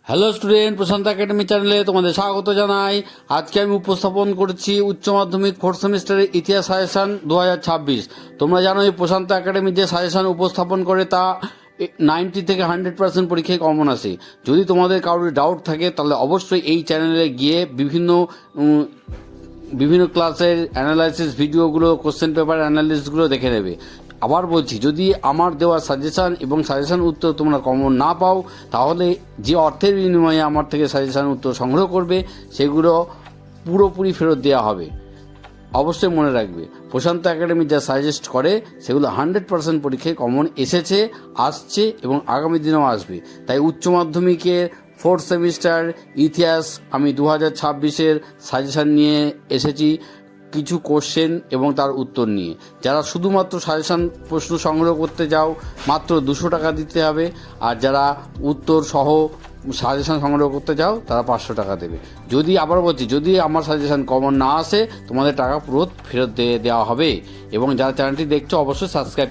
Hello student, প্রশান্ত academy চ্যানেলে তোমাদের স্বাগত জানাই। আজকে আমি উপস্থাপন করছি উচ্চ মাধ্যমিক ফোর্থ সেমিস্টারের ইতিহাস সাজেশন 2026। তোমরা জানো এই প্রশান্ত একাডেমি যে সাজেশন উপস্থাপন করে তা 90 থেকে 100% পরীক্ষায় কমন আসে। যদি তোমাদের কারোর ডাউট থাকে তাহলে অবশ্যই এই চ্যানেলে গিয়ে বিভিন্ন ক্লাসের অ্যানালাইসিস ভিডিওগুলো, কোশ্চেন পেপার অ্যানালিসিসগুলো দেখে নেবে। আবার বলছি, যদি আমার দেওয়া সাজেশান এবং সাজেশান উত্তর তোমরা কমন না পাও, তাহলে যে অর্থের বিনিময়ে আমার থেকে সাজেশান উত্তর সংগ্রহ করবে সেগুলো পুরোপুরি ফেরত দেওয়া হবে। অবশ্যই মনে রাখবে, প্রশান্ত একাডেমি যা সাজেস্ট করে সেগুলো 100% পরীক্ষায় কমন এসেছে, আসছে এবং আগামী দিনেও আসবে। তাই উচ্চ মাধ্যমিকের ফোর্থ সেমিস্টার ইতিহাস আমি 2026-এর সাজেশান নিয়ে এসেছি, কিছু কোশ্চেন এবং তার উত্তর নিয়ে। যারা শুধুমাত্র সাজেশান প্রশ্ন সংগ্রহ করতে যাও মাত্র 200 টাকা দিতে হবে, আর যারা উত্তর সহ সাজেশান সংগ্রহ করতে যাও তারা 500 টাকা দেবে। যদি আবার বলছি, যদি আমার সাজেশান কমন না আসে তোমাদের টাকা পুরো ফেরত দিয়ে দেওয়া হবে। এবং যারা চ্যানেলটি দেখছো অবশ্যই সাবস্ক্রাইব